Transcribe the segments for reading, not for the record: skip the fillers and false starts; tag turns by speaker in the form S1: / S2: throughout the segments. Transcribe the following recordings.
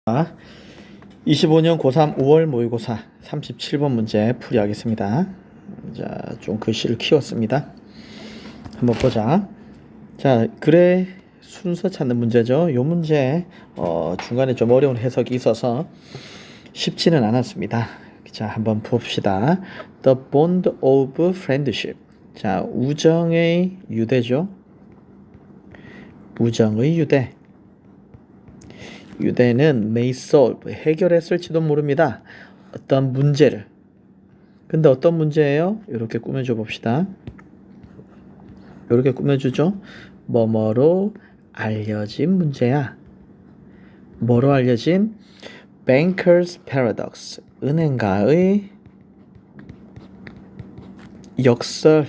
S1: 25년 고3 5월 모의고사 37번 문제 풀이하겠습니다. 자, 좀 글씨를 키웠습니다. 한번 보자. 자, 글의 순서 찾는 문제죠. 이 문제 중간에 좀 어려운 해석이 있어서 쉽지는 않았습니다. 자, 한번 봅시다. The bond of friendship. 자, 우정의 유대죠. 우정의 유대. 유대는 may solve, 해결했을지도 모릅니다. 어떤 문제를. 근데 어떤 문제예요? 이렇게 꾸며줘 봅시다. 이렇게 꾸며주죠. 뭐뭐로 알려진 문제야. 뭐로 알려진? Banker's Paradox, 은행가의 역설이라고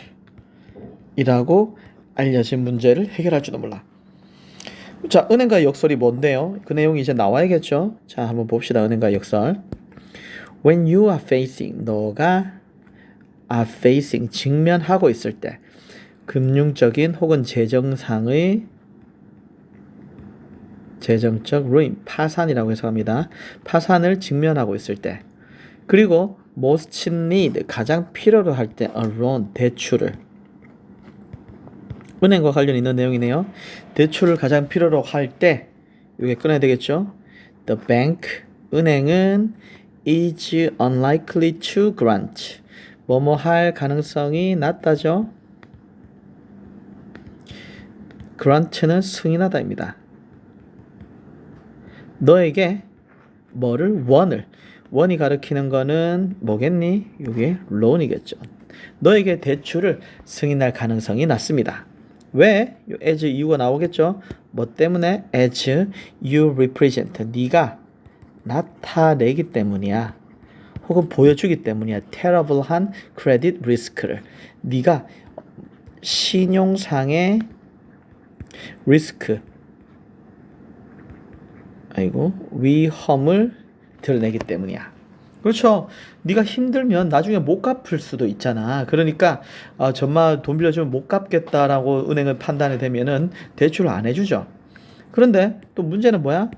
S1: 알려진 문제를 해결할지도 몰라. 자, 은행가의 역설이 뭔데요? 그 내용이 이제 나와야겠죠? 자, 한번 봅시다. 은행가의 역설. When you are facing, 너가 are facing, 직면하고 있을 때 금융적인 혹은 재정상의 재정적 ruin, 파산이라고 해석합니다. 파산을 직면하고 있을 때, 그리고 most need, 가장 필요로 할 때 a loan, 대출을. 은행과 관련 있는 내용이네요. 대출을 가장 필요로 할 때 이게 끊어야 되겠죠. The bank, 은행은 is unlikely to grant, 뭐뭐 할 가능성이 낮다죠. grant는 승인하다입니다. 너에게 뭐를? 원이 가리키는 거는 뭐겠니? 이게 loan이겠죠. 너에게 대출을 승인할 가능성이 낮습니다. 왜? as 이유가 나오겠죠. 뭐 때문에? as you represent, 네가 나타내기 때문이야. 혹은 보여주기 때문이야. terrible한 credit risk를, 네가 신용상의 리스크, 위험을 드러내기 때문이야. 그렇죠. 네가 힘들면 나중에 못 갚을 수도 있잖아. 그러니까 정말 돈 빌려주면 못 갚겠다라고 은행을 판단이 되면은 대출을 안 해주죠. 그런데 또 문제는 뭐야?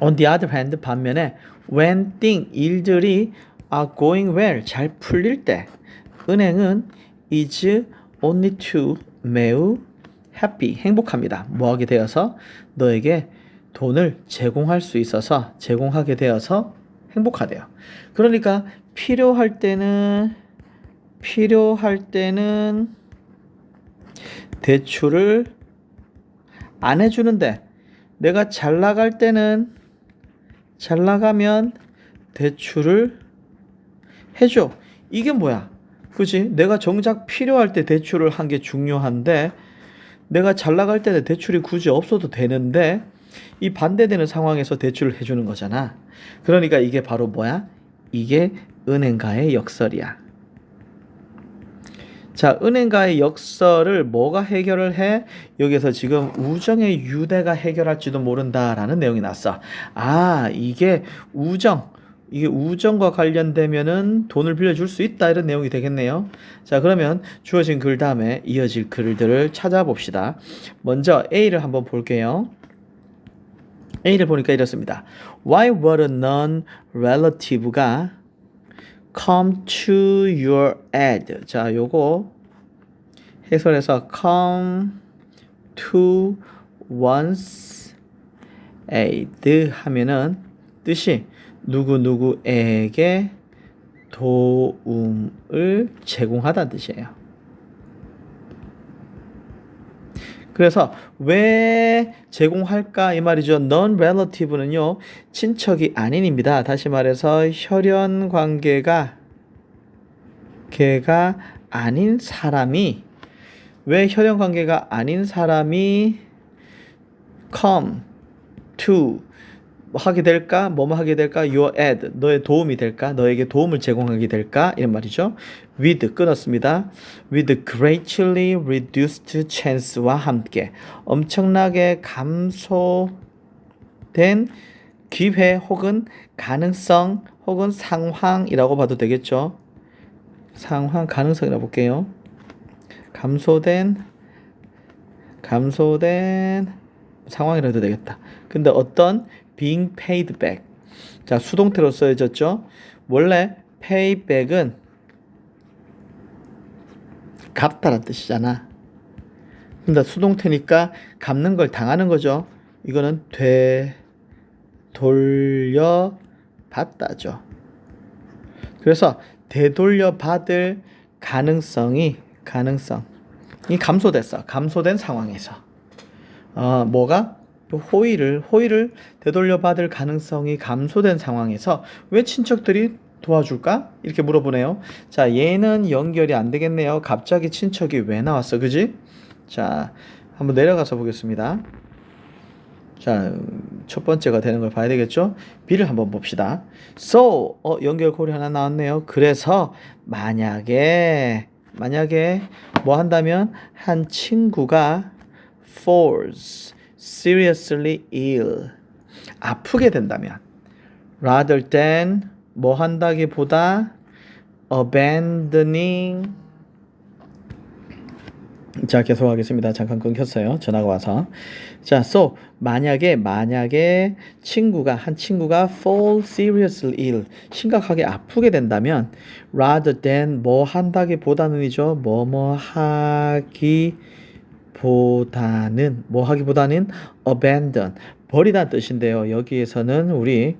S1: On the other hand, 반면에 when 일들이 are going well, 잘 풀릴 때 은행은 is only to, 매우 happy, 행복합니다. 뭐하게 되어서? 너에게 돈을 제공하게 되어서 행복하대요. 그러니까 필요할 때는 대출을 안 해주는데, 내가 잘 나가면 대출을 해줘. 이게 뭐야? 그지? 내가 정작 필요할 때 대출을 한 게 중요한데, 내가 잘 나갈 때는 대출이 굳이 없어도 되는데, 이 반대되는 상황에서 대출을 해주는 거잖아. 그러니까 이게 바로 뭐야? 이게 은행가의 역설이야. 자, 은행가의 역설을 뭐가 해결을 해? 여기서 지금 우정의 유대가 해결할지도 모른다라는 내용이 났어. 이게 우정과 관련되면은 돈을 빌려줄 수 있다, 이런 내용이 되겠네요. 자, 그러면 주어진 글 다음에 이어질 글들을 찾아봅시다. 먼저 A를 한번 볼게요. A를 보니까 이렇습니다. Why would a non-relative가 come to your aid? 자, 요거 해설해서 come to one's aid 하면은 뜻이 누구누구에게 도움을 제공하다는 뜻이에요. 그래서 왜 제공할까 이 말이죠. non-relative는요, 친척이 아닌입니다. 다시 말해서 혈연 관계가 아닌 사람이, 왜 혈연 관계가 아닌 사람이 come to 하게 될까? 뭐뭐 하게 될까? your aid, 너의 도움이 될까? 너에게 도움을 제공하게 될까? 이런 말이죠. with 끊었습니다. with greatly reduced chance와 함께 엄청나게 감소된 기회 혹은 가능성 혹은 상황이라고 봐도 되겠죠. 상황, 가능성이라고 볼게요. 감소된 상황이라 해도 되겠다. 근데 어떤 being paid back. 자, 수동태로 써져졌죠. 원래 pay back은 갚다란 뜻이잖아. 근데 수동태니까 갚는 걸 당하는 거죠. 이거는 되돌려받다죠. 그래서 되돌려받을 가능성이 감소됐어. 감소된 상황에서 뭐가 호의를 되돌려받을 가능성이 감소된 상황에서 왜 친척들이 도와줄까? 이렇게 물어보네요. 자, 얘는 연결이 안 되겠네요. 갑자기 친척이 왜 나왔어? 그지? 자, 한번 내려가서 보겠습니다. 자, 첫 번째가 되는 걸 봐야 되겠죠? B를 한번 봅시다. So, 연결고리 하나 나왔네요. 그래서 만약에 뭐 한다면 한 친구가 falls seriously ill 아프게 된다면 rather than 뭐 한다기보다 abandoning 자, 계속 하겠습니다. 잠깐 끊겼어요. 전화가 와서. 자, so 만약에 한 친구가 fall seriously ill 심각하게 아프게 된다면 rather than 뭐 한다기보다는이죠. 뭐 하기보다는 abandon 버리다는 뜻인데요. 여기에서는 우리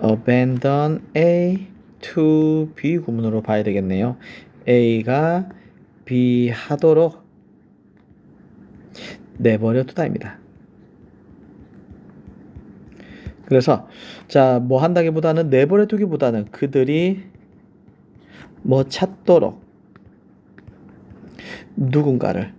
S1: abandon A to B 구문으로 봐야 되겠네요. A가 B 하도록 내버려 두다입니다. 그래서 자, 뭐 한다기보다는 내버려 두기보다는 그들이 뭐 찾도록 누군가를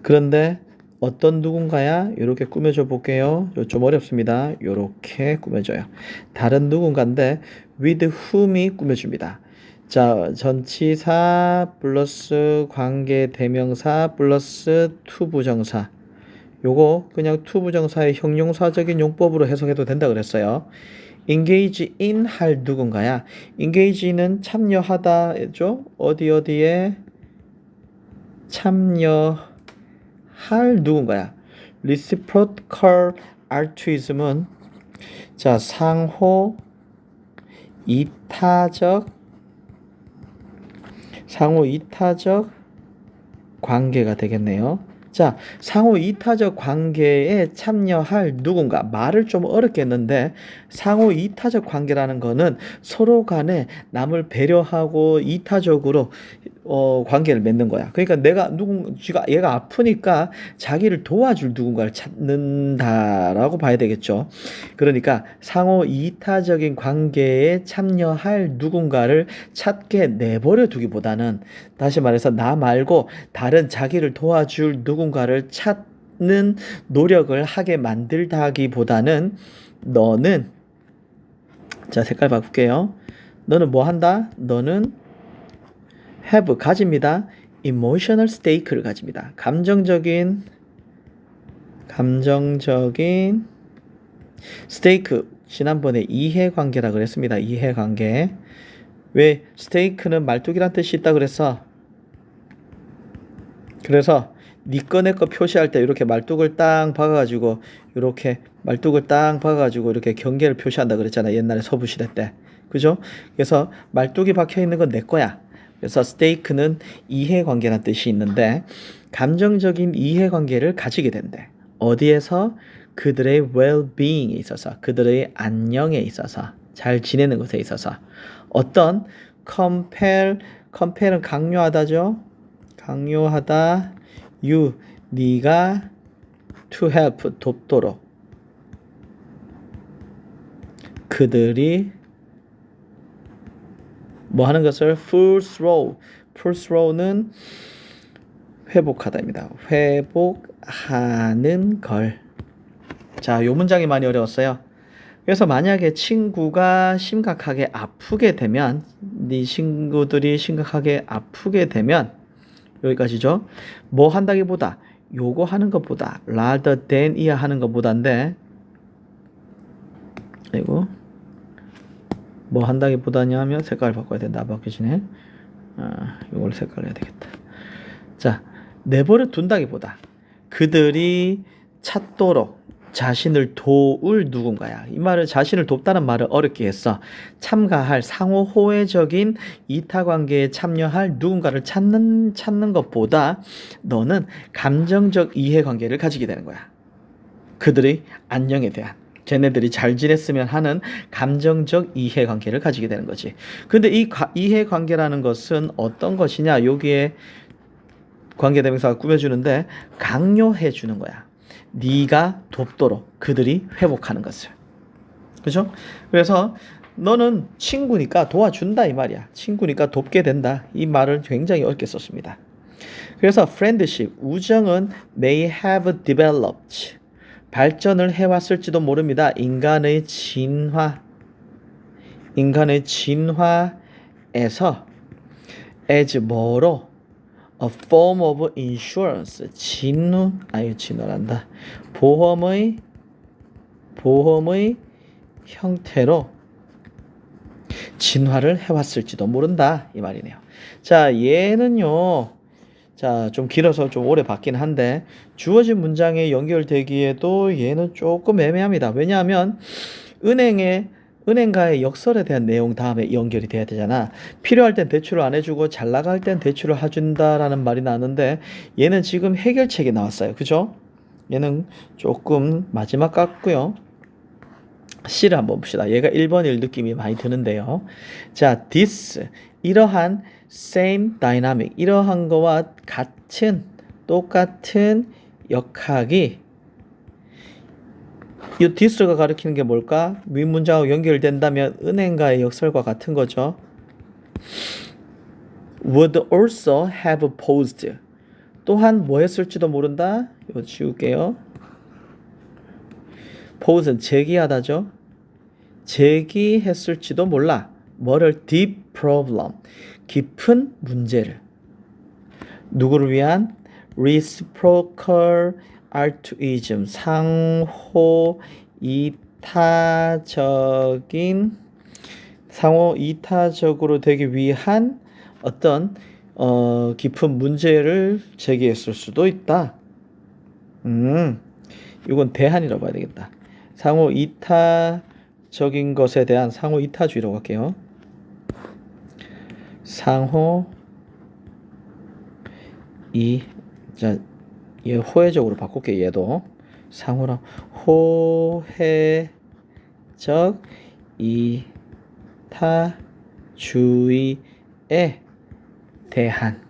S1: 그런데 어떤 누군가야? 이렇게 꾸며줘 볼게요. 좀 어렵습니다. 이렇게 꾸며줘요. 다른 누군가인데 with whom이 꾸며줍니다. 자, 전치사 플러스 관계 대명사 플러스 투부정사. 요거 그냥 투부정사의 형용사적인 용법으로 해석해도 된다 그랬어요. engage in 할 누군가야. engage는 참여하다죠. 어디에 참여할 누군가야. reciprocal altruism은 자, 상호 이타적 관계가 되겠네요. 자, 상호 이타적 관계에 참여할 누군가 말을 좀 어렵게 했는데 상호 이타적 관계라는 거는 서로 간에 남을 배려하고 이타적으로 관계를 맺는 거야. 그러니까 얘가 아프니까 자기를 도와줄 누군가를 찾는다라고 봐야 되겠죠. 그러니까 상호 이타적인 관계에 참여할 누군가를 찾게 내버려 두기보다는 다시 말해서 나 말고 다른 자기를 도와줄 누군가를 찾는 노력을 하게 만들다기보다는 너는 자, 색깔 바꿀게요. 너는 뭐 한다? 너는 have 가집니다. emotional stake를 가집니다. 감정적인 stake 지난번에 이해관계라 그랬습니다. 이해관계. 왜 stake는 말뚝이란 뜻이 있다 그래서 네 거 내 거 표시할 때 이렇게 말뚝을 땅 박아가지고 이렇게 경계를 표시한다 그랬잖아. 옛날에 서부시대 때. 그죠? 그래서 말뚝이 박혀 있는 건 내 거야. 그래서 stake는 이해관계란 뜻이 있는데 감정적인 이해관계를 가지게 된대. 어디에서? 그들의 well-being에 있어서, 그들의 안녕에 있어서, 잘 지내는 것에 있어서. 어떤 compare는 강요하다죠. 강요하다. 네가 to help 돕도록 그들이 뭐 하는 것을 full throw는 회복하다입니다. 회복하는 걸. 자, 요 문장이 많이 어려웠어요. 그래서 만약에 친구가 심각하게 아프게 되면 네 친구들이 심각하게 아프게 되면 여기까지죠. 뭐 한다기보다 요거 하는 것보다 rather than 이야 하는 것보다인데 그리고 뭐 한다기보다냐 하면 색깔을 바꿔야 된다. 바뀌지네. 요걸 색깔 해야 되겠다. 자, 내버려 둔다기보다 그들이 찾도록 자신을 도울 누군가야. 이 말을 자신을 돕다는 말을 어렵게 했어. 참가할 상호 호혜적인 이타 관계에 참여할 누군가를 찾는 것보다 너는 감정적 이해 관계를 가지게 되는 거야. 그들의 안녕에 대한 쟤네들이 잘 지냈으면 하는 감정적 이해 관계를 가지게 되는 거지. 근데 이 이해 관계라는 것은 어떤 것이냐? 여기에 관계대명사가 꾸며주는데 강요해 주는 거야. 네가 돕도록 그들이 회복하는 것을. 그죠? 그래서 너는 친구니까 도와준다 이 말이야. 친구니까 돕게 된다. 이 말을 굉장히 어렵게 썼습니다. 그래서 friendship, 우정은 may have developed, 발전을 해왔을지도 모릅니다. 인간의 진화에서 as 뭐로? A form of insurance, 진화란다. 보험의 형태로 진화를 해왔을지도 모른다 이 말이네요. 자, 얘는요. 자, 좀 길어서 좀 오래 받긴 한데 주어진 문장에 연결되기에도 얘는 조금 애매합니다. 왜냐하면 은행가의 역설에 대한 내용 다음에 연결이 돼야 되잖아. 필요할 땐 대출을 안 해주고 잘 나갈 땐 대출을 해준다라는 말이 나왔는데 얘는 지금 해결책이 나왔어요. 그죠? 얘는 조금 마지막 같고요. C를 한번 봅시다. 얘가 1번일 느낌이 많이 드는데요. 자, this, 이러한 same dynamic, 이러한 거와 똑같은 역학이 이 this가 가리키는 게 뭘까? 윗문장하고 연결된다면 은행가의 역설과 같은 거죠. would also have posed, 또한 뭐 했을지도 모른다. 이거 지울게요. pose는 제기하다죠. 제기했을지도 몰라. 뭐를? deep problem, 깊은 문제를. 누구를 위한? reciprocal altruism, 상호 이타적으로 되기 위한 어떤 깊은 문제를 제기했을 수도 있다. 이건 대한이라고 봐야 되겠다. 상호 이타적인 것에 대한 상호 이타주의라고 할게요. 상호 얘 호혜적으로 바꿀게. 얘도 상호랑 호혜적 이타주의에 대한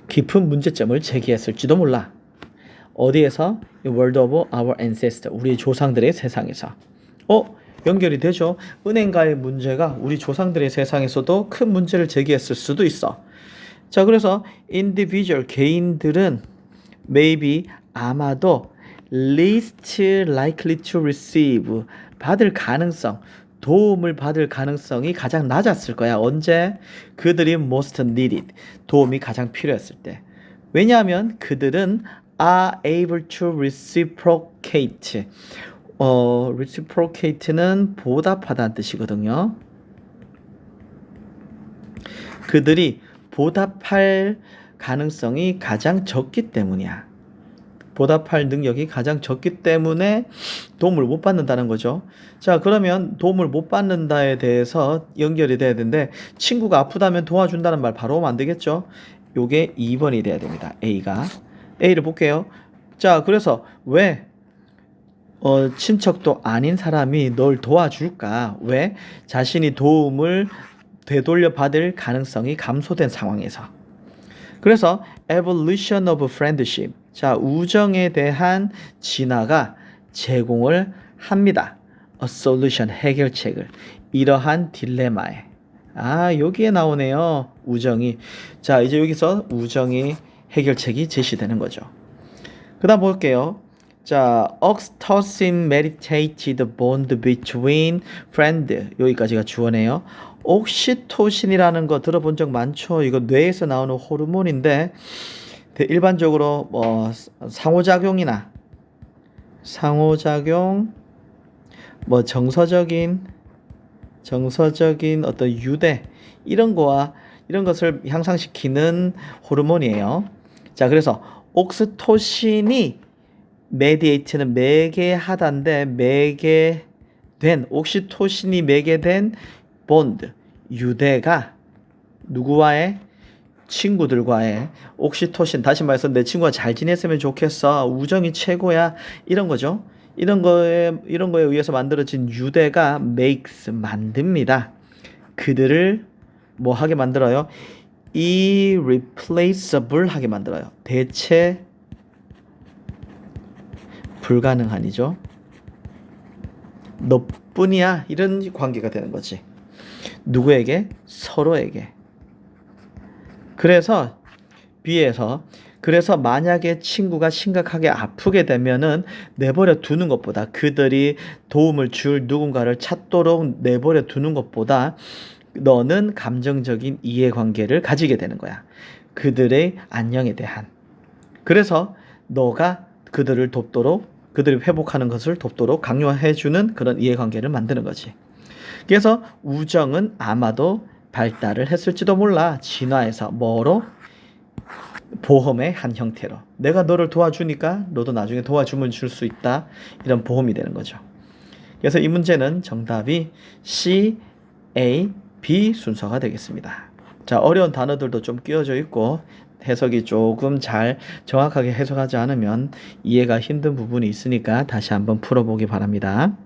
S1: 깊은 문제점을 제기했을지도 몰라. 어디에서? World of our ancestors, 우리 조상들의 세상에서. 연결이 되죠. 은행가의 문제가 우리 조상들의 세상에서도 큰 문제를 제기했을 수도 있어. 자, 그래서 individual, 개인들은 maybe, 아마도 least likely to receive, 도움을 받을 가능성이 가장 낮았을 거야. 언제? 그들이 most needed, 도움이 가장 필요했을 때. 왜냐하면 그들은 are able to reciprocate. reciprocate는 보답하다는 뜻이거든요. 그들이 보답할 가능성이 가장 적기 때문이야. 보답할 능력이 가장 적기 때문에 도움을 못 받는다는 거죠. 자, 그러면 도움을 못 받는다에 대해서 연결이 돼야 되는데 친구가 아프다면 도와준다는 말 바로 오면 안 되겠죠. 요게 2번이 돼야 됩니다. A를 볼게요. 자, 그래서 왜 친척도 아닌 사람이 널 도와줄까? 왜? 자신이 도움을 되돌려 받을 가능성이 감소된 상황에서. 그래서 evolution of friendship, 자, 우정에 대한 진화가 제공을 합니다. a solution, 해결책을. 이러한 딜레마에. 여기에 나오네요. 우정이. 자, 이제 여기서 우정의 해결책이 제시되는 거죠. 그 다음 볼게요. 자, oxytocin mediated the bond between friend, 여기까지가 주어네요. 옥시토신이라는 거 들어본 적 많죠? 이거 뇌에서 나오는 호르몬인데 일반적으로 상호작용, 정서적인 어떤 유대 이런 거와 이런 것을 향상시키는 호르몬이에요. 자, 그래서 옥스토신이 메디에이트는 매개하다인데 매개된 옥시토신이 매개된 본드 유대가 누구와의 친구들과의 옥시토신 다시 말해서 내 친구가 잘 지냈으면 좋겠어 우정이 최고야 이런 거죠. 이런 거에 의해서 만들어진 유대가 makes 만듭니다. 그들을 뭐 하게 만들어요? irreplaceable 하게 만들어요. 대체 불가능한이죠. 너뿐이야 이런 관계가 되는 거지. 누구에게? 서로에게. 그래서 B에서 그래서 만약에 친구가 심각하게 아프게 되면은 내버려 두는 것보다 그들이 도움을 줄 누군가를 찾도록 내버려 두는 것보다 너는 감정적인 이해관계를 가지게 되는 거야. 그들의 안녕에 대한. 그래서 너가 그들을 돕도록 그들이 회복하는 것을 돕도록 강요해주는 그런 이해관계를 만드는 거지. 그래서 우정은 아마도 발달을 했을지도 몰라. 진화에서 뭐로? 보험의 한 형태로. 내가 너를 도와주니까 너도 나중에 도와주면 줄 수 있다. 이런 보험이 되는 거죠. 그래서 이 문제는 정답이 C, A, B 순서가 되겠습니다. 자, 어려운 단어들도 좀 끼워져 있고 해석이 조금 잘 정확하게 해석하지 않으면 이해가 힘든 부분이 있으니까 다시 한번 풀어보기 바랍니다.